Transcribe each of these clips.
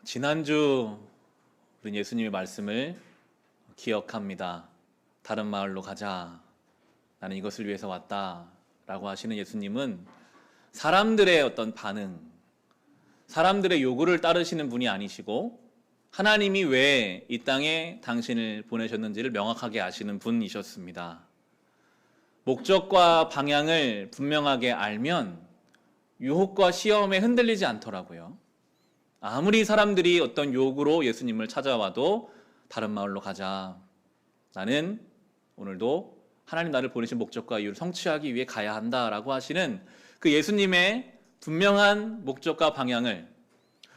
지난주 우리 예수님의 말씀을 기억합니다. 다른 마을로 가자. 나는 이것을 위해서 왔다. 라고 하시는 예수님은 사람들의 어떤 반응, 사람들의 요구를 따르시는 분이 아니시고 하나님이 왜 이 땅에 당신을 보내셨는지를 명확하게 아시는 분이셨습니다. 목적과 방향을 분명하게 알면 유혹과 시험에 흔들리지 않더라고요. 아무리 사람들이 어떤 요구로 예수님을 찾아와도 다른 마을로 가자. 나는 오늘도 하나님 나를 보내신 목적과 이유를 성취하기 위해 가야 한다라고 하시는 그 예수님의 분명한 목적과 방향을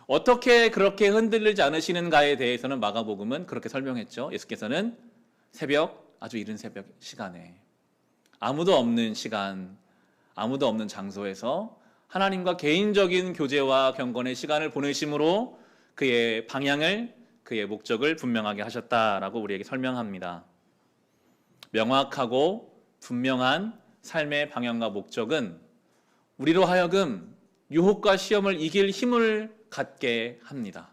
어떻게 그렇게 흔들리지 않으시는가에 대해서는 마가복음은 그렇게 설명했죠. 예수께서는 새벽, 아주 이른 새벽 시간에 아무도 없는 시간, 아무도 없는 장소에서 하나님과 개인적인 교제와 경건의 시간을 보내심으로 그의 방향을, 그의 목적을 분명하게 하셨다라고 우리에게 설명합니다. 명확하고 분명한 삶의 방향과 목적은 우리로 하여금 유혹과 시험을 이길 힘을 갖게 합니다.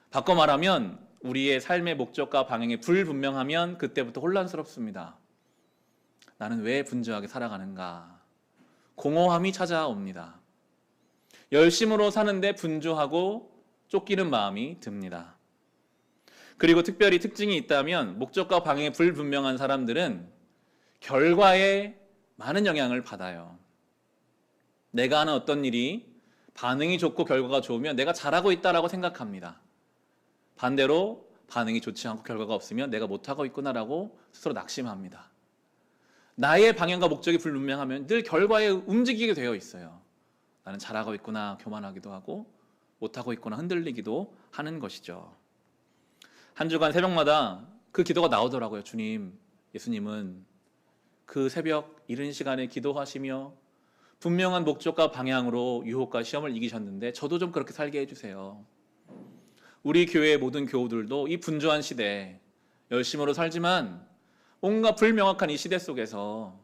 바꿔 말하면 우리의 삶의 목적과 방향이 불분명하면 그때부터 혼란스럽습니다. 나는 왜 분주하게 살아가는가? 공허함이 찾아옵니다. 열심으로 사는데 분주하고 쫓기는 마음이 듭니다. 그리고 특별히 특징이 있다면 목적과 방향이 불분명한 사람들은 결과에 많은 영향을 받아요. 내가 하는 어떤 일이 반응이 좋고 결과가 좋으면 내가 잘하고 있다라고 생각합니다. 반대로 반응이 좋지 않고 결과가 없으면 내가 못하고 있구나라고 스스로 낙심합니다. 나의 방향과 목적이 불분명하면 늘 결과에 움직이게 되어 있어요. 나는 잘하고 있구나 교만하기도 하고 못하고 있구나 흔들리기도 하는 것이죠. 한 주간 새벽마다 그 기도가 나오더라고요. 주님, 예수님은 그 새벽 이른 시간에 기도하시며 분명한 목적과 방향으로 유혹과 시험을 이기셨는데 저도 좀 그렇게 살게 해주세요. 우리 교회의 모든 교우들도 이 분주한 시대에 열심으로 살지만 뭔가 불명확한 이 시대 속에서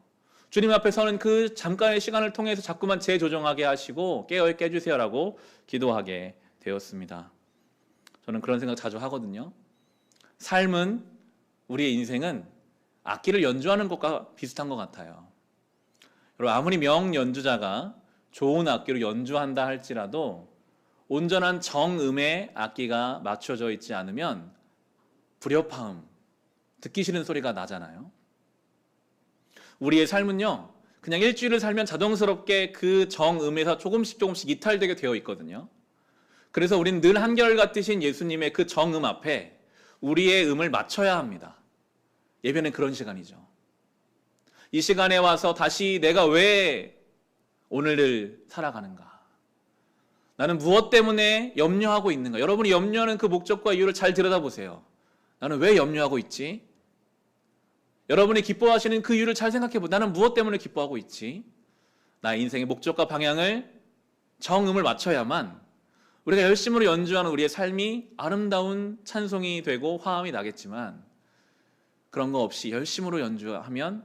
주님 앞에 서는 그 잠깐의 시간을 통해서 자꾸만 재조정하게 하시고 깨어있게 해주세요라고 기도하게 되었습니다. 저는 그런 생각 자주 하거든요. 삶은, 우리의 인생은 악기를 연주하는 것과 비슷한 것 같아요. 여러분, 아무리 명연주자가 좋은 악기로 연주한다 할지라도 온전한 정음의 악기가 맞춰져 있지 않으면 불협화음, 듣기 싫은 소리가 나잖아요. 우리의 삶은요, 그냥 일주일을 살면 자동스럽게 그 정음에서 조금씩 이탈되게 되어 있거든요. 그래서 우리는 늘 한결같으신 예수님의 그 정음 앞에 우리의 음을 맞춰야 합니다. 예배는 그런 시간이죠. 이 시간에 와서 다시 내가 왜 오늘을 살아가는가? 나는 무엇 때문에 염려하고 있는가? 여러분이 염려하는 그 목적과 이유를 잘 들여다보세요. 나는 왜 염려하고 있지? 여러분이 기뻐하시는 그 이유를 잘 생각해보세요. 나는 무엇 때문에 기뻐하고 있지? 나의 인생의 목적과 방향을 정음을 맞춰야만 우리가 열심으로 연주하는 우리의 삶이 아름다운 찬송이 되고 화음이 나겠지만 그런 거 없이 열심으로 연주하면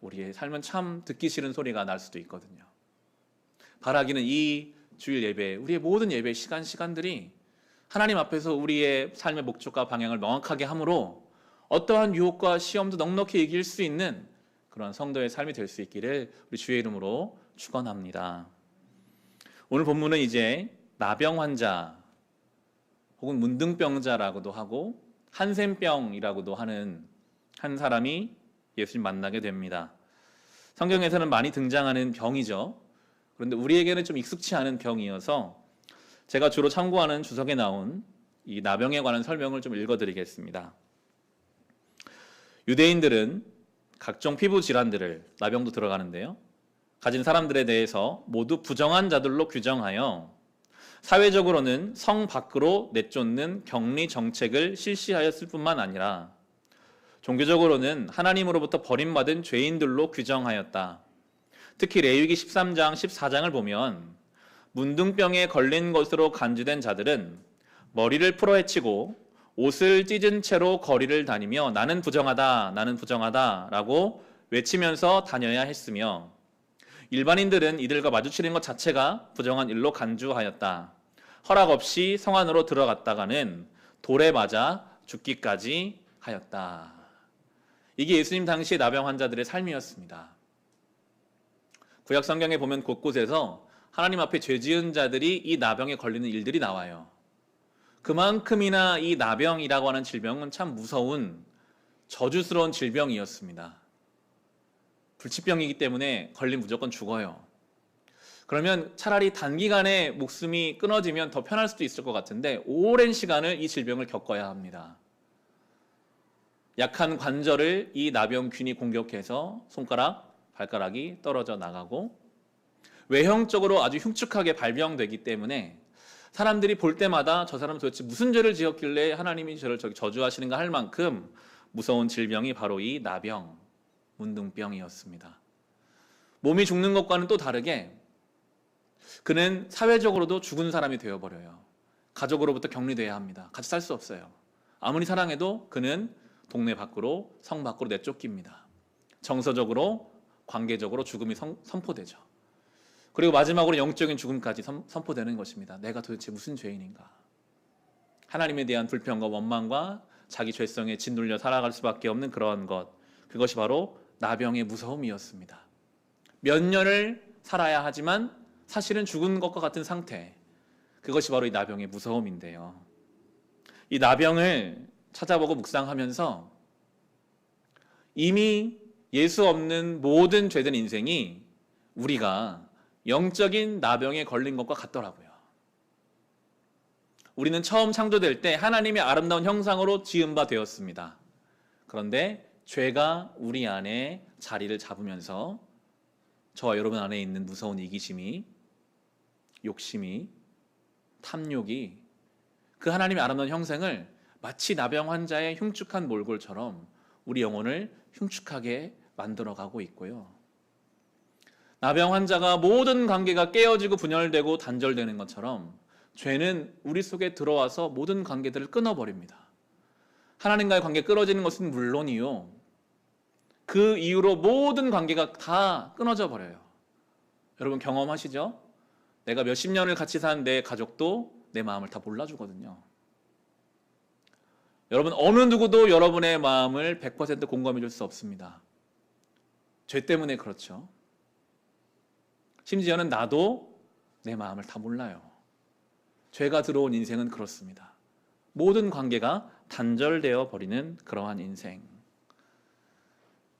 우리의 삶은 참 듣기 싫은 소리가 날 수도 있거든요. 바라기는 이 주일 예배, 우리의 모든 예배 시간들이 하나님 앞에서 우리의 삶의 목적과 방향을 명확하게 함으로 어떠한 유혹과 시험도 넉넉히 이길 수 있는 그런 성도의 삶이 될 수 있기를 우리 주의 이름으로 축원합니다. 오늘 본문은 이제 나병 환자 혹은 문둥병자라고도 하고 한센병이라고도 하는 한 사람이 예수님 만나게 됩니다. 성경에서는 많이 등장하는 병이죠. 그런데 우리에게는 좀 익숙치 않은 병이어서 제가 주로 참고하는 주석에 나온 이 나병에 관한 설명을 좀 읽어드리겠습니다. 유대인들은 각종 피부 질환들을, 나병도 들어가는데요, 가진 사람들에 대해서 모두 부정한 자들로 규정하여 사회적으로는 성 밖으로 내쫓는 격리 정책을 실시하였을 뿐만 아니라 종교적으로는 하나님으로부터 버림받은 죄인들로 규정하였다. 특히 레위기 13장, 14장을 보면 문둥병에 걸린 것으로 간주된 자들은 머리를 풀어헤치고 옷을 찢은 채로 거리를 다니며 나는 부정하다, 나는 부정하다 라고 외치면서 다녀야 했으며 일반인들은 이들과 마주치는 것 자체가 부정한 일로 간주하였다. 허락 없이 성 안으로 들어갔다가는 돌에 맞아 죽기까지 하였다. 이게 예수님 당시의 나병 환자들의 삶이었습니다. 구약 성경에 보면 곳곳에서 하나님 앞에 죄 지은 자들이 이 나병에 걸리는 일들이 나와요. 그만큼이나 이 나병이라고 하는 질병은 참 무서운 저주스러운 질병이었습니다. 불치병이기 때문에 걸리면 무조건 죽어요. 그러면 차라리 단기간에 목숨이 끊어지면 더 편할 수도 있을 것 같은데 오랜 시간을 이 질병을 겪어야 합니다. 약한 관절을 이 나병균이 공격해서 손가락, 발가락이 떨어져 나가고 외형적으로 아주 흉측하게 발병되기 때문에 사람들이 볼 때마다 저 사람은 도대체 무슨 죄를 지었길래 하나님이 저를 저주하시는가 할 만큼 무서운 질병이 바로 이 나병, 문둥병이었습니다. 몸이 죽는 것과는 또 다르게 그는 사회적으로도 죽은 사람이 되어버려요. 가족으로부터 격리돼야 합니다. 같이 살 수 없어요. 아무리 사랑해도 그는 동네 밖으로, 성 밖으로 내쫓깁니다. 정서적으로, 관계적으로 죽음이 선포되죠. 그리고 마지막으로 영적인 죽음까지 선포되는 것입니다. 내가 도대체 무슨 죄인인가? 하나님에 대한 불평과 원망과 자기 죄성에 짓눌려 살아갈 수밖에 없는 그러한 것, 그것이 바로 나병의 무서움이었습니다. 몇 년을 살아야 하지만 사실은 죽은 것과 같은 상태, 그것이 바로 이 나병의 무서움인데요. 이 나병을 찾아보고 묵상하면서 이미 예수 없는 모든 죄된 인생이 우리가 영적인 나병에 걸린 것과 같더라고요. 우리는 처음 창조될 때 하나님의 아름다운 형상으로 지은 바 되었습니다. 그런데 죄가 우리 안에 자리를 잡으면서 저와 여러분 안에 있는 무서운 이기심이, 욕심이, 탐욕이 그 하나님의 아름다운 형상을 마치 나병 환자의 흉측한 몰골처럼 우리 영혼을 흉측하게 만들어가고 있고요. 나병 환자가 모든 관계가 깨어지고 분열되고 단절되는 것처럼 죄는 우리 속에 들어와서 모든 관계들을 끊어버립니다. 하나님과의 관계 끊어지는 것은 물론이요, 그 이후로 모든 관계가 다 끊어져 버려요. 여러분 경험하시죠? 내가 몇십 년을 같이 산 내 가족도 내 마음을 다 몰라주거든요. 여러분 어느 누구도 여러분의 마음을 100% 공감해 줄 수 없습니다. 죄 때문에 그렇죠. 심지어는 나도 내 마음을 다 몰라요. 죄가 들어온 인생은 그렇습니다. 모든 관계가 단절되어 버리는 그러한 인생.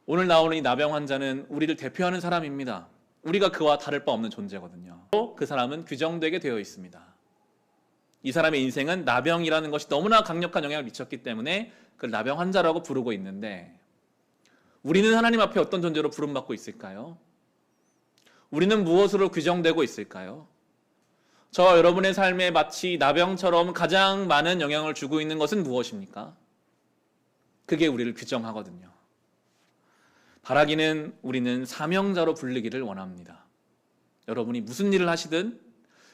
오늘 나오는 이 나병 환자는 우리를 대표하는 사람입니다. 우리가 그와 다를 바 없는 존재거든요. 또 그 사람은 규정되게 되어 있습니다. 이 사람의 인생은 나병이라는 것이 너무나 강력한 영향을 미쳤기 때문에 그걸 나병 환자라고 부르고 있는데, 우리는 하나님 앞에 어떤 존재로 부름받고 있을까요? 우리는 무엇으로 규정되고 있을까요? 저와 여러분의 삶에 마치 나병처럼 가장 많은 영향을 주고 있는 것은 무엇입니까? 그게 우리를 규정하거든요. 바라기는 우리는 사명자로 불리기를 원합니다. 여러분이 무슨 일을 하시든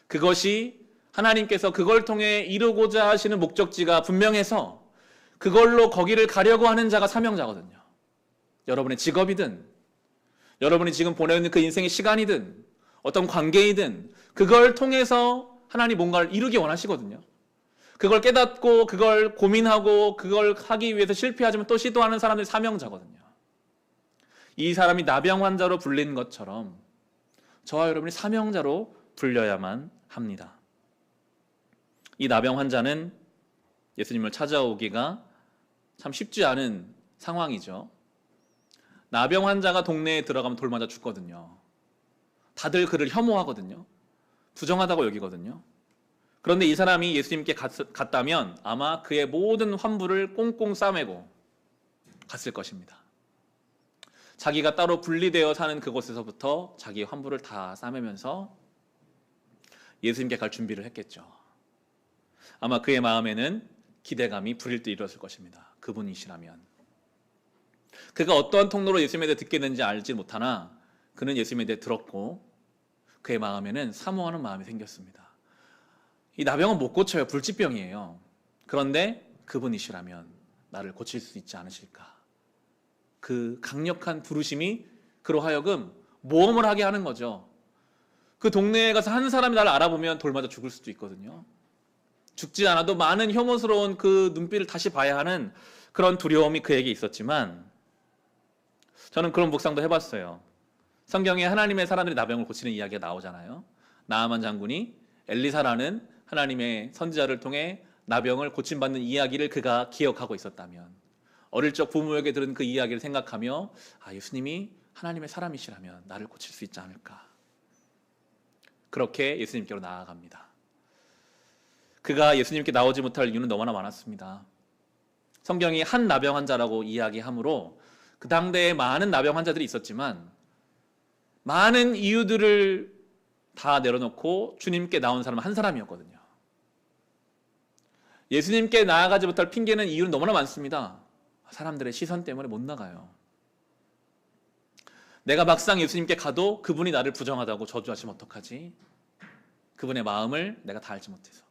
그것이 하나님께서 그걸 통해 이루고자 하시는 목적지가 분명해서 그걸로 거기를 가려고 하는 자가 사명자거든요. 여러분의 직업이든 여러분이 지금 보내는 그 인생의 시간이든 어떤 관계이든 그걸 통해서 하나님 뭔가를 이루기 원하시거든요. 그걸 깨닫고 그걸 고민하고 그걸 하기 위해서 실패하지만 또 시도하는 사람들이 사명자거든요. 이 사람이 나병 환자로 불린 것처럼 저와 여러분이 사명자로 불려야만 합니다. 이 나병 환자는 예수님을 찾아오기가 참 쉽지 않은 상황이죠. 나병 환자가 동네에 들어가면 돌 맞아 죽거든요. 다들 그를 혐오하거든요. 부정하다고 여기거든요. 그런데 이 사람이 예수님께 갔다면 아마 그의 모든 환부를 꽁꽁 싸매고 갔을 것입니다. 자기가 따로 분리되어 사는 그곳에서부터 자기의 환부를 다 싸매면서 예수님께 갈 준비를 했겠죠. 아마 그의 마음에는 기대감이 불일 듯 일었을 것입니다. 그분이시라면. 그가 어떠한 통로로 예수님에 대해 듣게 된지 알지 못하나 그는 예수님에 대해 들었고 그의 마음에는 사모하는 마음이 생겼습니다. 이 나병은 못 고쳐요. 불치병이에요. 그런데 그분이시라면 나를 고칠 수 있지 않으실까. 그 강력한 부르심이 그로 하여금 모험을 하게 하는 거죠. 그 동네에 가서 한 사람이 나를 알아보면 돌 맞아 죽을 수도 있거든요. 죽지 않아도 많은 혐오스러운 그 눈빛을 다시 봐야 하는 그런 두려움이 그에게 있었지만, 저는 그런 묵상도 해봤어요. 성경에 하나님의 사람들이 나병을 고치는 이야기가 나오잖아요. 나아만 장군이 엘리사라는 하나님의 선지자를 통해 나병을 고침받는 이야기를 그가 기억하고 있었다면, 어릴 적 부모에게 들은 그 이야기를 생각하며 예수님이 하나님의 사람이시라면 나를 고칠 수 있지 않을까, 그렇게 예수님께로 나아갑니다. 그가 예수님께 나오지 못할 이유는 너무나 많았습니다. 성경이 한 나병 환자라고 이야기하므로 그 당대에 많은 나병 환자들이 있었지만, 많은 이유들을 다 내려놓고 주님께 나온 사람은 한 사람이었거든요. 예수님께 나아가지 못할 핑계는 이유는 너무나 많습니다. 사람들의 시선 때문에 못 나가요. 내가 막상 예수님께 가도 그분이 나를 부정하다고 저주하시면 어떡하지? 그분의 마음을 내가 다 알지 못해서.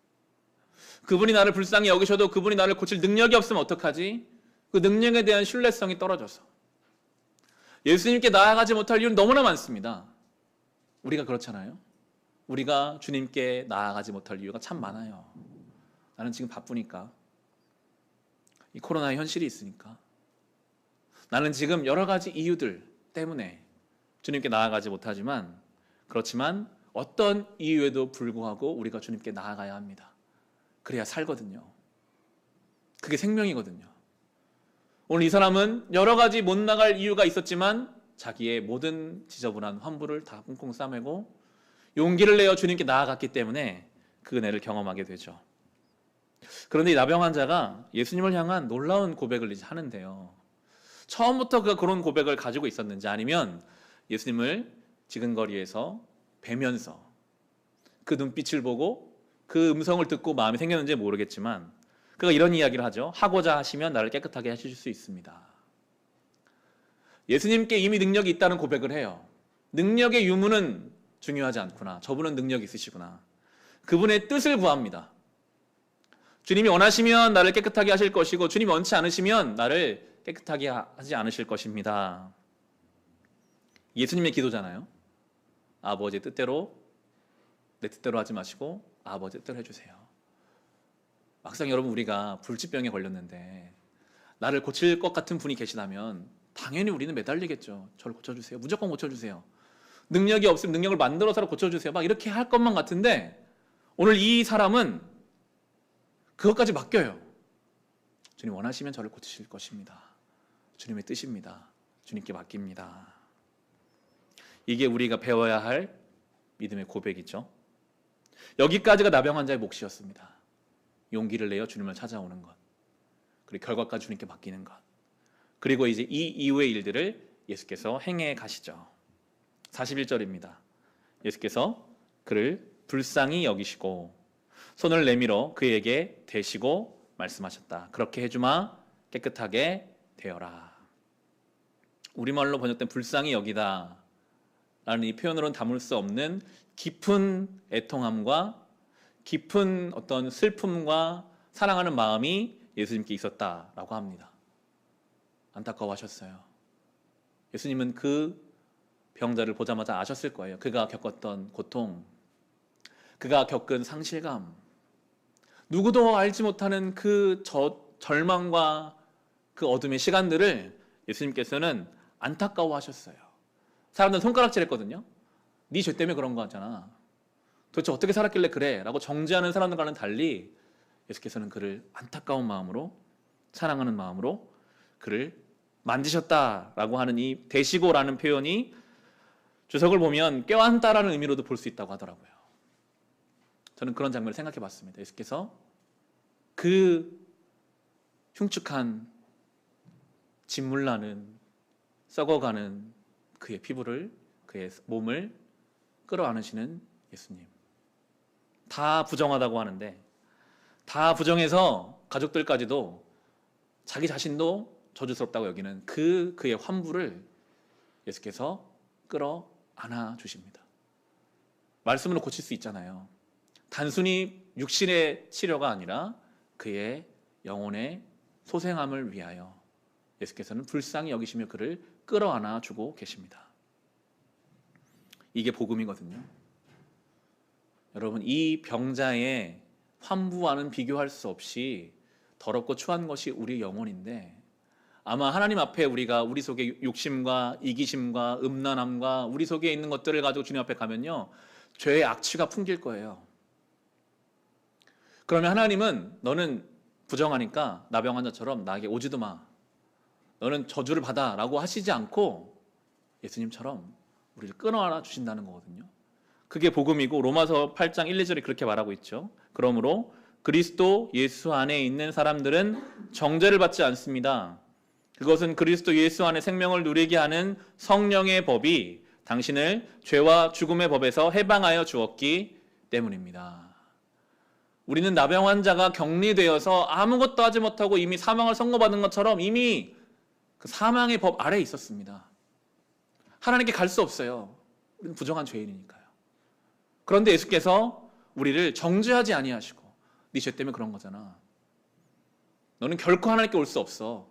그분이 나를 불쌍히 여기셔도 그분이 나를 고칠 능력이 없으면 어떡하지? 그 능력에 대한 신뢰성이 떨어져서. 예수님께 나아가지 못할 이유는 너무나 많습니다. 우리가 그렇잖아요. 우리가 주님께 나아가지 못할 이유가 참 많아요. 나는 지금 바쁘니까. 이 코로나의 현실이 있으니까. 나는 지금 여러 가지 이유들 때문에 주님께 나아가지 못하지만, 그렇지만 어떤 이유에도 불구하고 우리가 주님께 나아가야 합니다. 그래야 살거든요. 그게 생명이거든요. 오늘 이 사람은 여러 가지 못 나갈 이유가 있었지만 자기의 모든 지저분한 환부를 다 꽁꽁 싸매고 용기를 내어 주님께 나아갔기 때문에 그 은혜를 경험하게 되죠. 그런데 이 나병 환자가 예수님을 향한 놀라운 고백을 이제 하는데요. 처음부터 그가 그런 고백을 가지고 있었는지, 아니면 예수님을 지근거리에서 뵈면서 그 눈빛을 보고 그 음성을 듣고 마음이 생겼는지 모르겠지만, 그가 이런 이야기를 하죠. 하고자 하시면 나를 깨끗하게 하실 수 있습니다. 예수님께 이미 능력이 있다는 고백을 해요. 능력의 유무는 중요하지 않구나. 저분은 능력이 있으시구나. 그분의 뜻을 구합니다. 주님이 원하시면 나를 깨끗하게 하실 것이고, 주님이 원치 않으시면 나를 깨끗하게 하지 않으실 것입니다. 예수님의 기도잖아요. 아버지 뜻대로, 내 뜻대로 하지 마시고 아버지 뜻대로 해주세요. 막상 여러분, 우리가 불치병에 걸렸는데 나를 고칠 것 같은 분이 계시다면 당연히 우리는 매달리겠죠. 저를 고쳐주세요. 무조건 고쳐주세요. 능력이 없으면 능력을 만들어서 고쳐주세요. 막 이렇게 할 것만 같은데, 오늘 이 사람은 그것까지 맡겨요. 주님 원하시면 저를 고치실 것입니다. 주님의 뜻입니다. 주님께 맡깁니다. 이게 우리가 배워야 할 믿음의 고백이죠. 여기까지가 나병 환자의 몫이었습니다. 용기를 내어 주님을 찾아오는 것, 그리고 결과까지 주님께 맡기는 것, 그리고 이제 이 이후의 일들을 예수께서 행해 가시죠. 41절입니다. 예수께서 그를 불쌍히 여기시고 손을 내밀어 그에게 대시고 말씀하셨다. 그렇게 해주마, 깨끗하게 되어라. 우리말로 번역된 불쌍히 여기다 라는 이 표현으로는 담을 수 없는 깊은 애통함과 깊은 어떤 슬픔과 사랑하는 마음이 예수님께 있었다라고 합니다. 안타까워하셨어요. 예수님은 그 병자를 보자마자 아셨을 거예요. 그가 겪었던 고통, 그가 겪은 상실감, 누구도 알지 못하는 그 절망과 그 어둠의 시간들을 예수님께서는 안타까워하셨어요. 사람들은 손가락질했거든요. 네 죄 때문에 그런 거 같잖아. 도대체 어떻게 살았길래 그래? 라고 정죄하는 사람들과는 달리 예수께서는 그를 안타까운 마음으로, 사랑하는 마음으로 그를 만지셨다라고 하는 이 대시고라는 표현이 주석을 보면 껴안다라는 의미로도 볼 수 있다고 하더라고요. 저는 그런 장면을 생각해 봤습니다. 예수께서 그 흉측한 진물나는 썩어가는 그의 피부를, 그의 몸을 끌어안으시는 예수님. 다 부정하다고 하는데, 다 부정해서 가족들까지도 자기 자신도 저주스럽다고 여기는 그의 환부를 예수께서 끌어안아 주십니다. 말씀으로 고칠 수 있잖아요. 단순히 육신의 치료가 아니라 그의 영혼의 소생함을 위하여 예수께서는 불쌍히 여기시며 그를 끌어안아 주고 계십니다. 이게 복음이거든요. 여러분, 이 병자의 환부와는 비교할 수 없이 더럽고 추한 것이 우리 영혼인데, 아마 하나님 앞에 우리가 우리 속에 욕심과 이기심과 음란함과 우리 속에 있는 것들을 가지고 주님 앞에 가면요, 죄의 악취가 풍길 거예요. 그러면 하나님은 너는 부정하니까 나병 환자처럼 나에게 오지도 마, 너는 저주를 받아 라고 하시지 않고 예수님처럼 우리를 끊어안아 주신다는 거거든요. 그게 복음이고, 로마서 8장 1, 2절에 그렇게 말하고 있죠. 그러므로 그리스도 예수 안에 있는 사람들은 정죄를 받지 않습니다. 그것은 그리스도 예수 안에 생명을 누리게 하는 성령의 법이 당신을 죄와 죽음의 법에서 해방하여 주었기 때문입니다. 우리는 나병 환자가 격리되어서 아무것도 하지 못하고 이미 사망을 선고받은 것처럼 이미 그 사망의 법 아래에 있었습니다. 하나님께 갈 수 없어요. 우리는 부정한 죄인이니까요. 그런데 예수께서 우리를 정죄하지 아니하시고, 네 죄 때문에 그런 거잖아, 너는 결코 하나님께 올 수 없어,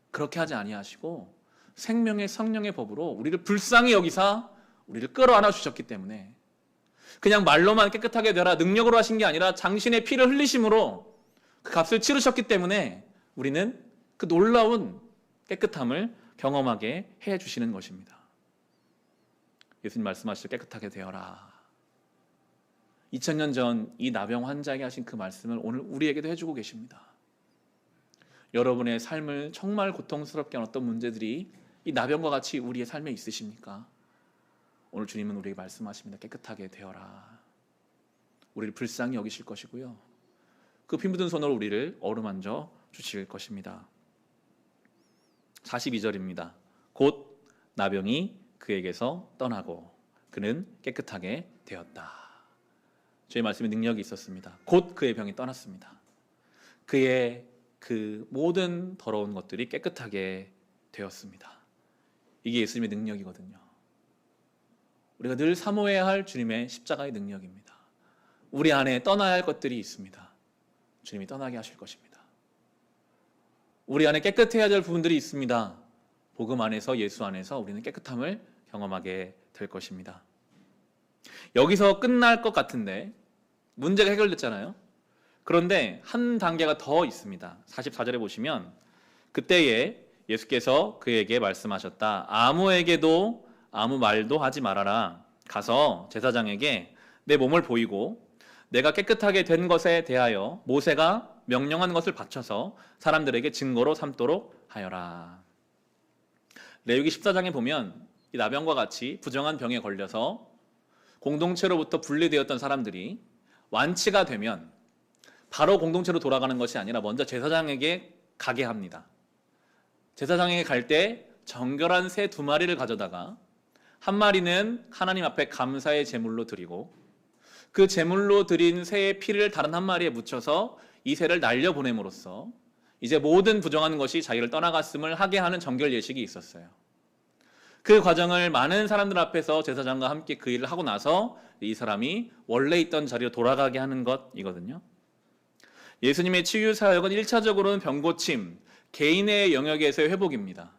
그렇게 하지 아니하시고 생명의 성령의 법으로 우리를 불쌍히 여기사 우리를 끌어안아 주셨기 때문에, 그냥 말로만 깨끗하게 되라 능력으로 하신 게 아니라 당신의 피를 흘리심으로 그 값을 치르셨기 때문에 우리는 그 놀라운 깨끗함을 경험하게 해주시는 것입니다. 예수님 말씀하시죠. 깨끗하게 되어라. 2000년 전 이 나병 환자에게 하신 그 말씀을 오늘 우리에게도 해주고 계십니다. 여러분의 삶을 정말 고통스럽게 하는 어떤 문제들이 이 나병과 같이 우리의 삶에 있으십니까? 오늘 주님은 우리에게 말씀하십니다. 깨끗하게 되어라. 우리를 불쌍히 여기실 것이고요, 그 피 묻은 손으로 우리를 어루만져 주실 것입니다. 42절입니다. 곧 나병이 그에게서 떠나고 그는 깨끗하게 되었다. 저희 말씀에 능력이 있었습니다. 곧 그의 병이 떠났습니다. 그의 그 모든 더러운 것들이 깨끗하게 되었습니다. 이게 예수님의 능력이거든요. 우리가 늘 사모해야 할 주님의 십자가의 능력입니다. 우리 안에 떠나야 할 것들이 있습니다. 주님이 떠나게 하실 것입니다. 우리 안에 깨끗해야 될 부분들이 있습니다. 복음 안에서, 예수 안에서 우리는 깨끗함을 경험하게 될 것입니다. 여기서 끝날 것 같은데 문제가 해결됐잖아요. 그런데 한 단계가 더 있습니다. 44절에 보시면, 그때에 예수께서 그에게 말씀하셨다. 아무에게도 아무 말도 하지 말아라. 가서 제사장에게 내 몸을 보이고 내가 깨끗하게 된 것에 대하여 모세가 명령한 것을 바쳐서 사람들에게 증거로 삼도록 하여라. 레위기 14장에 보면 이 나병과 같이 부정한 병에 걸려서 공동체로부터 분리되었던 사람들이 완치가 되면 바로 공동체로 돌아가는 것이 아니라 먼저 제사장에게 가게 합니다. 제사장에게 갈 때 정결한 새 2마리를 가져다가 한 마리는 하나님 앞에 감사의 제물로 드리고, 그 제물로 드린 새의 피를 다른 한 마리에 묻혀서 이 새를 날려보냄으로써 이제 모든 부정한 것이 자기를 떠나갔음을 하게 하는 정결 예식이 있었어요. 그 과정을 많은 사람들 앞에서 제사장과 함께 그 일을 하고 나서 이 사람이 원래 있던 자리로 돌아가게 하는 것이거든요. 예수님의 치유 사역은 1차적으로는 병고침, 개인의 영역에서의 회복입니다.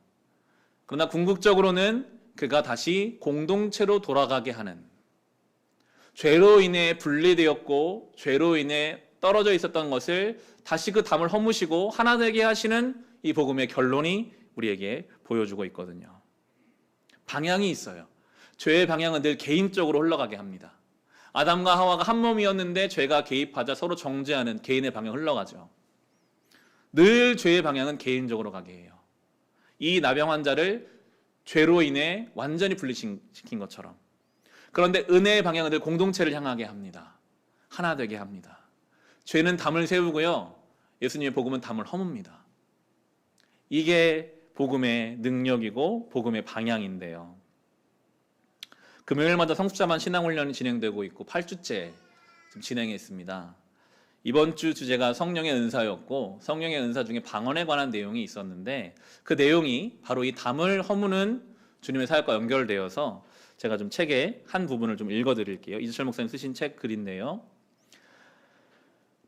그러나 궁극적으로는 그가 다시 공동체로 돌아가게 하는, 죄로 인해 분리되었고 죄로 인해 떨어져 있었던 것을 다시 그 담을 허무시고 하나 되게 하시는 이 복음의 결론이 우리에게 보여주고 있거든요. 방향이 있어요. 죄의 방향은 늘 개인적으로 흘러가게 합니다. 아담과 하와가 한 몸이었는데 죄가 개입하자 서로 정죄하는 개인의 방향 흘러가죠. 늘 죄의 방향은 개인적으로 가게 해요. 이 나병 환자를 죄로 인해 완전히 분리시킨 것처럼. 그런데 은혜의 방향은 늘 공동체를 향하게 합니다. 하나 되게 합니다. 죄는 담을 세우고요, 예수님의 복음은 담을 허뭅니다. 이게 복음의 능력이고 복음의 방향인데요. 금요일마다 성숙자만 신앙훈련이 진행되고 있고 8주째 지금 진행했습니다. 이번 주 주제가 성령의 은사였고, 성령의 은사 중에 방언에 관한 내용이 있었는데, 그 내용이 바로 이 담을 허무는 주님의 사역과 연결되어서 제가 좀 책의 한 부분을 좀 읽어드릴게요. 이재철 목사님 쓰신 책 글인데요.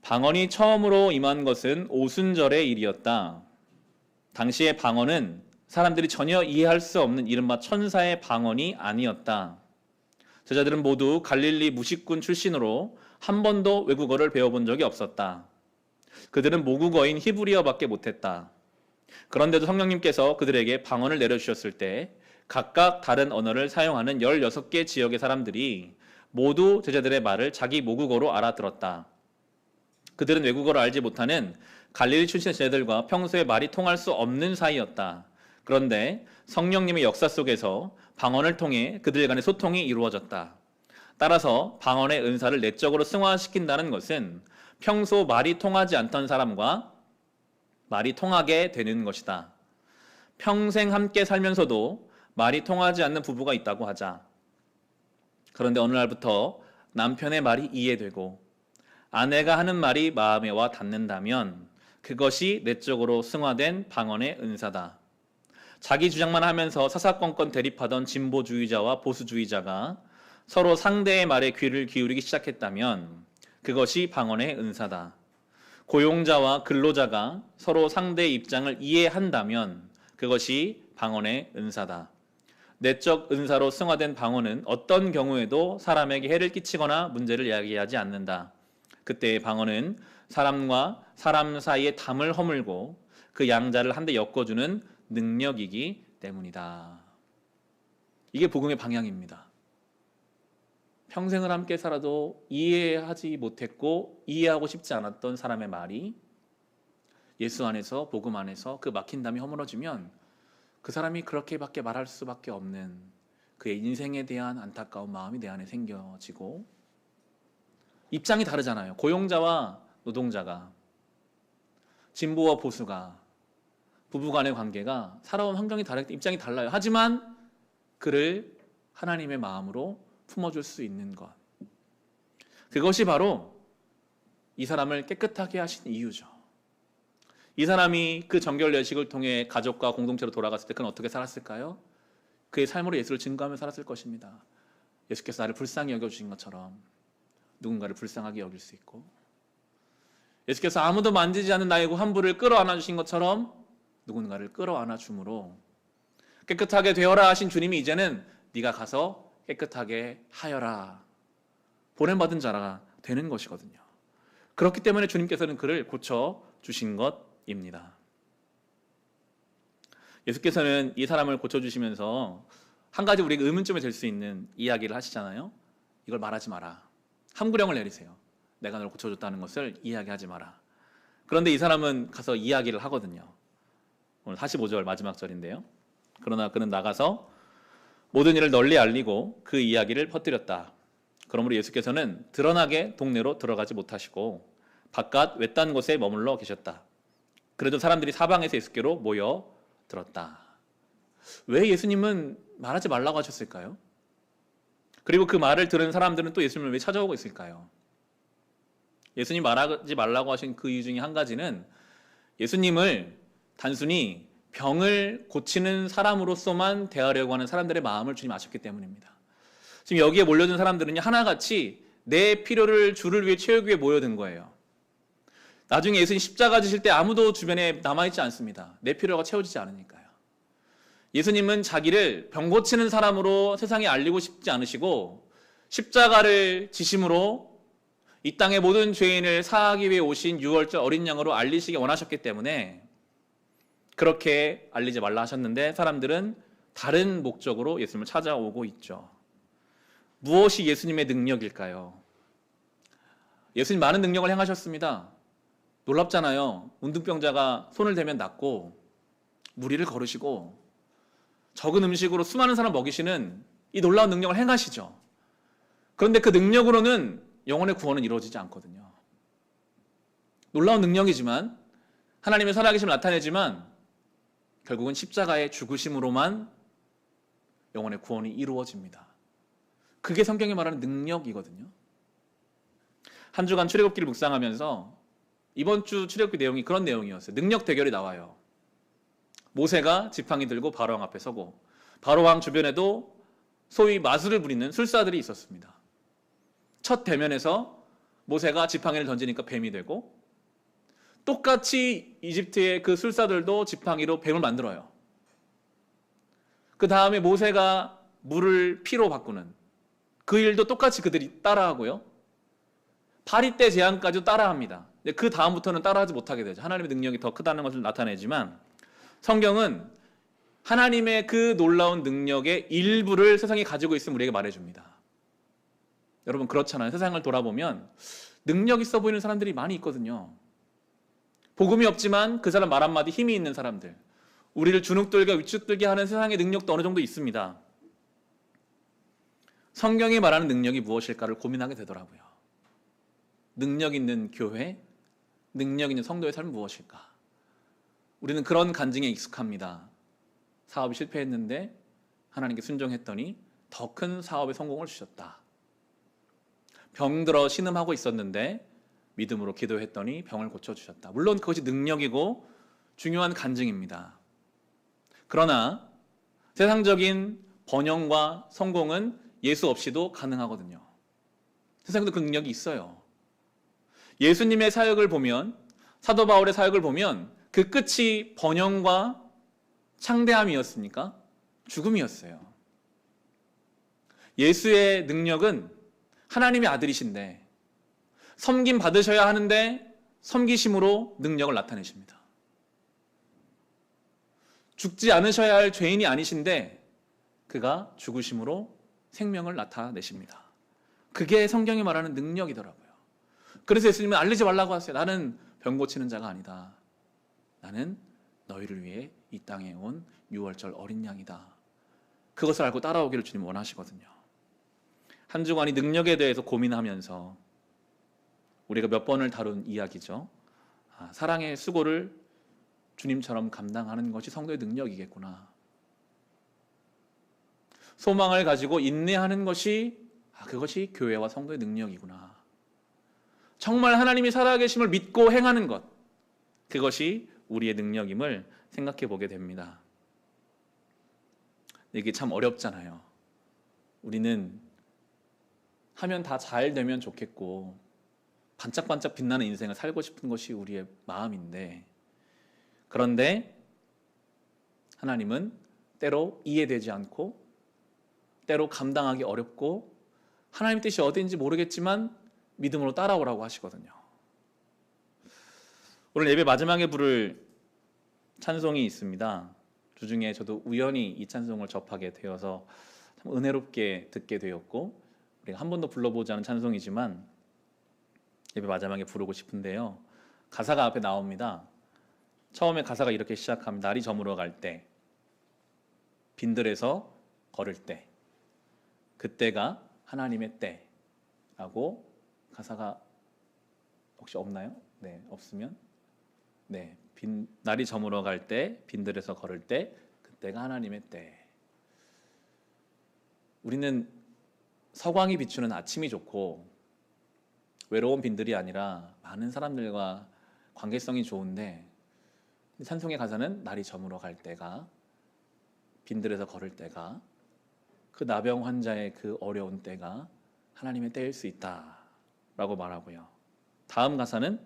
방언이 처음으로 임한 것은 오순절의 일이었다. 당시의 방언은 사람들이 전혀 이해할 수 없는 이른바 천사의 방언이 아니었다. 제자들은 모두 갈릴리 무식군 출신으로 한 번도 외국어를 배워본 적이 없었다. 그들은 모국어인 히브리어밖에 못했다. 그런데도 성령님께서 그들에게 방언을 내려주셨을 때 각각 다른 언어를 사용하는 16개 지역의 사람들이 모두 제자들의 말을 자기 모국어로 알아들었다. 그들은 외국어를 알지 못하는 갈릴리 출신의 제자들과 평소에 말이 통할 수 없는 사이였다. 그런데 성령님의 역사 속에서 방언을 통해 그들 간의 소통이 이루어졌다. 따라서 방언의 은사를 내적으로 승화시킨다는 것은 평소 말이 통하지 않던 사람과 말이 통하게 되는 것이다. 평생 함께 살면서도 말이 통하지 않는 부부가 있다고 하자. 그런데 어느 날부터 남편의 말이 이해되고 아내가 하는 말이 마음에 와 닿는다면 그것이 내적으로 승화된 방언의 은사다. 자기 주장만 하면서 사사건건 대립하던 진보주의자와 보수주의자가 서로 상대의 말에 귀를 기울이기 시작했다면 그것이 방언의 은사다. 고용자와 근로자가 서로 상대의 입장을 이해한다면 그것이 방언의 은사다. 내적 은사로 승화된 방언은 어떤 경우에도 사람에게 해를 끼치거나 문제를 야기하지 않는다. 그때의 방언은 사람과 사람 사이의 담을 허물고 그 양자를 한데 엮어주는 능력이기 때문이다. 이게 복음의 방향입니다. 평생을 함께 살아도 이해하지 못했고 이해하고 싶지 않았던 사람의 말이 예수 안에서, 복음 안에서 그 막힌 담이 허물어지면 그 사람이 그렇게밖에 말할 수밖에 없는 그의 인생에 대한 안타까운 마음이 내 안에 생겨지고, 입장이 다르잖아요. 고용자와 노동자가, 진보와 보수가, 부부간의 관계가 살아온 환경이 다르기 때문에 입장이 달라요. 하지만 그를 하나님의 마음으로 품어줄 수 있는 것, 그것이 바로 이 사람을 깨끗하게 하신 이유죠. 이 사람이 그 정결 예식을 통해 가족과 공동체로 돌아갔을 때 그는 어떻게 살았을까요? 그의 삶으로 예수를 증거하며 살았을 것입니다. 예수께서 나를 불쌍히 여겨주신 것처럼 누군가를 불쌍하게 여길 수 있고, 예수께서 아무도 만지지 않는 나의 환부를 끌어안아 주신 것처럼 누군가를 끌어안아 줌으로 깨끗하게 되어라 하신 주님이 이제는 네가 가서 깨끗하게 하여라, 보냄받은 자가 되는 것이거든요. 그렇기 때문에 주님께서는 그를 고쳐주신 것입니다. 예수께서는 이 사람을 고쳐주시면서 한 가지 우리가 의문점이 될 수 있는 이야기를 하시잖아요. 이걸 말하지 마라. 함구령을 내리세요. 내가 너를 고쳐줬다는 것을 이야기하지 마라. 그런데 이 사람은 가서 이야기를 하거든요. 오늘 45절 마지막 절인데요. 그러나 그는 나가서 모든 일을 널리 알리고 그 이야기를 퍼뜨렸다. 그러므로 예수께서는 드러나게 동네로 들어가지 못하시고 바깥 외딴 곳에 머물러 계셨다. 그래도 사람들이 사방에서 예수께로 모여 들었다. 왜 예수님은 말하지 말라고 하셨을까요? 그리고 그 말을 들은 사람들은 또 예수님을 왜 찾아오고 있을까요? 예수님 말하지 말라고 하신 그 이유 중에 한 가지는 예수님을 단순히 병을 고치는 사람으로서만 대하려고 하는 사람들의 마음을 주님 아셨기 때문입니다. 지금 여기에 몰려든 사람들은 하나같이 내 필요를 주를 위해 채우기 위해 모여든 거예요. 나중에 예수님 십자가 지실 때 아무도 주변에 남아있지 않습니다. 내 필요가 채워지지 않으니까요. 예수님은 자기를 병 고치는 사람으로 세상에 알리고 싶지 않으시고 십자가를 지심으로 이 땅의 모든 죄인을 사하기 위해 오신 유월절 어린 양으로 알리시기 원하셨기 때문에 그렇게 알리지 말라 하셨는데 사람들은 다른 목적으로 예수님을 찾아오고 있죠. 무엇이 예수님의 능력일까요? 예수님 많은 능력을 행하셨습니다. 놀랍잖아요. 문둥병자가 손을 대면 낫고 무리를 걸으시고 적은 음식으로 수많은 사람 먹이시는 이 놀라운 능력을 행하시죠. 그런데 그 능력으로는 영혼의 구원은 이루어지지 않거든요. 놀라운 능력이지만, 하나님의 살아계심을 나타내지만 결국은 십자가의 죽으심으로만 영혼의 구원이 이루어집니다. 그게 성경이 말하는 능력이거든요. 한 주간 출애굽기를 묵상하면서 이번 주 출애굽기 내용이 그런 내용이었어요. 능력 대결이 나와요. 모세가 지팡이 들고 바로왕 앞에 서고 바로왕 주변에도 소위 마술을 부리는 술사들이 있었습니다. 첫 대면에서 모세가 지팡이를 던지니까 뱀이 되고, 똑같이 이집트의 그 술사들도 지팡이로 뱀을 만들어요. 그 다음에 모세가 물을 피로 바꾸는 그 일도 똑같이 그들이 따라하고요. 파리 때 재앙까지도 따라합니다. 그 다음부터는 따라하지 못하게 되죠. 하나님의 능력이 더 크다는 것을 나타내지만 성경은 하나님의 그 놀라운 능력의 일부를 세상이 가지고 있음을 우리에게 말해줍니다. 여러분 그렇잖아요. 세상을 돌아보면 능력 있어 보이는 사람들이 많이 있거든요. 복음이 없지만 그 사람 말 한마디 힘이 있는 사람들, 우리를 주눅들게 위축들게 하는 세상의 능력도 어느 정도 있습니다. 성경이 말하는 능력이 무엇일까를 고민하게 되더라고요. 능력 있는 교회, 능력 있는 성도의 삶은 무엇일까? 우리는 그런 간증에 익숙합니다. 사업이 실패했는데 하나님께 순종했더니 더 큰 사업의 성공을 주셨다. 병들어 신음하고 있었는데 믿음으로 기도했더니 병을 고쳐주셨다. 물론 그것이 능력이고 중요한 간증입니다. 그러나 세상적인 번영과 성공은 예수 없이도 가능하거든요. 세상에도 그 능력이 있어요. 예수님의 사역을 보면, 사도 바울의 사역을 보면 그 끝이 번영과 창대함이었습니까? 죽음이었어요. 예수의 능력은 하나님의 아들이신데 섬김 받으셔야 하는데 섬기심으로 능력을 나타내십니다. 죽지 않으셔야 할 죄인이 아니신데 그가 죽으심으로 생명을 나타내십니다. 그게 성경이 말하는 능력이더라고요. 그래서 예수님은 알리지 말라고 하세요. 나는 병 고치는 자가 아니다. 나는 너희를 위해 이 땅에 온 유월절 어린 양이다. 그것을 알고 따라오기를 주님 원하시거든요. 한 주간이 능력에 대해서 고민하면서 우리가 몇 번을 다룬 이야기죠. 사랑의 수고를 주님처럼 감당하는 것이 성도의 능력이겠구나. 소망을 가지고 인내하는 것이 그것이 교회와 성도의 능력이구나. 정말 하나님이 살아계심을 믿고 행하는 것, 그것이 우리의 능력임을 생각해 보게 됩니다. 이게 참 어렵잖아요. 우리는 하면 다 잘 되면 좋겠고 반짝반짝 빛나는 인생을 살고 싶은 것이 우리의 마음인데, 그런데 하나님은 때로 이해되지 않고 때로 감당하기 어렵고 하나님 뜻이 어디인지 모르겠지만 믿음으로 따라오라고 하시거든요. 오늘 예배 마지막에 부를 찬송이 있습니다. 주중에 저도 우연히 이 찬송을 접하게 되어서 참 은혜롭게 듣게 되었고, 우리가 한 번도 불러보지 않은 찬송이지만 예배 마지막에 부르고 싶은데요. 가사가 앞에 나옵니다. 처음에 가사가 이렇게 시작합니다. 날이 저물어 갈 때, 빈들에서 걸을 때, 그때가 하나님의 때라고 가사가 혹시 없나요? 네, 없으면 네, 날이 저물어 갈 때, 빈들에서 걸을 때, 그때가 하나님의 때. 우리는 서광이 비추는 아침이 좋고 외로운 빈들이 아니라 많은 사람들과 관계성이 좋은데, 찬송의 가사는 날이 저물어 갈 때가, 빈들에서 걸을 때가, 그 나병 환자의 그 어려운 때가 하나님의 때일 수 있다라고 말하고요. 다음 가사는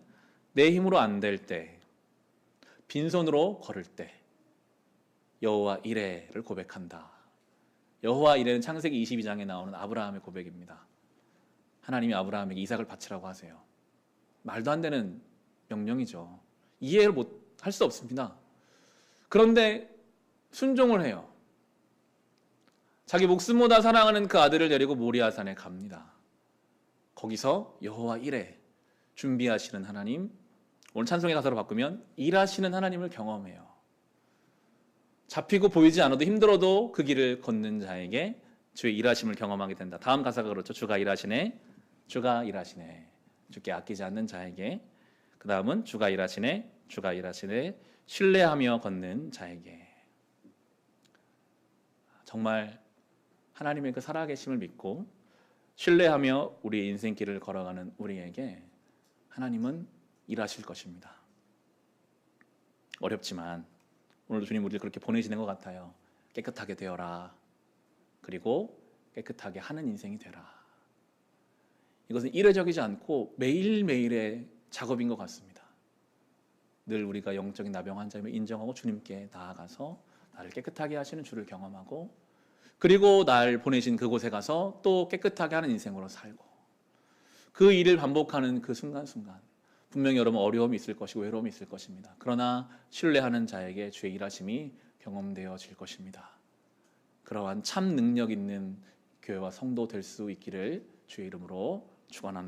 내 힘으로 안 될 때, 빈손으로 걸을 때 여호와 이레를 고백한다. 여호와 이레는 창세기 22장에 나오는 아브라함의 고백입니다. 하나님이 아브라함에게 이삭을 바치라고 하세요. 말도 안 되는 명령이죠. 이해를 할 수 없습니다. 그런데 순종을 해요. 자기 목숨보다 사랑하는 그 아들을 데리고 모리아산에 갑니다. 거기서 여호와 이레, 준비하시는 하나님, 오늘 찬송의 가사로 바꾸면 일하시는 하나님을 경험해요. 잡히고 보이지 않아도 힘들어도 그 길을 걷는 자에게 주의 일하심을 경험하게 된다. 다음 가사가 그렇죠. 주가 일하시네, 주가 일하시네. 주께 아끼지 않는 자에게. 그 다음은 주가 일하시네, 주가 일하시네, 신뢰하며 걷는 자에게. 정말 하나님의 그 살아계심을 믿고 신뢰하며 우리의 인생길을 걸어가는 우리에게 하나님은 일하실 것입니다. 어렵지만 오늘도 주님 우리를 그렇게 보내시는 것 같아요. 깨끗하게 되어라. 그리고 깨끗하게 하는 인생이 되라. 이것은 일회적이지 않고 매일매일의 작업인 것 같습니다. 늘 우리가 영적인 나병 환자임을 인정하고 주님께 나아가서 나를 깨끗하게 하시는 주를 경험하고, 그리고 날 보내신 그곳에 가서 또 깨끗하게 하는 인생으로 살고, 그 일을 반복하는 그 순간순간 분명히 여러분 어려움이 있을 것이고 외로움이 있을 것입니다. 그러나 신뢰하는 자에게 주의 일하심이 경험되어질 것입니다. 그러한 참 능력 있는 교회와 성도 될 수 있기를 주의 이름으로 축원합니다.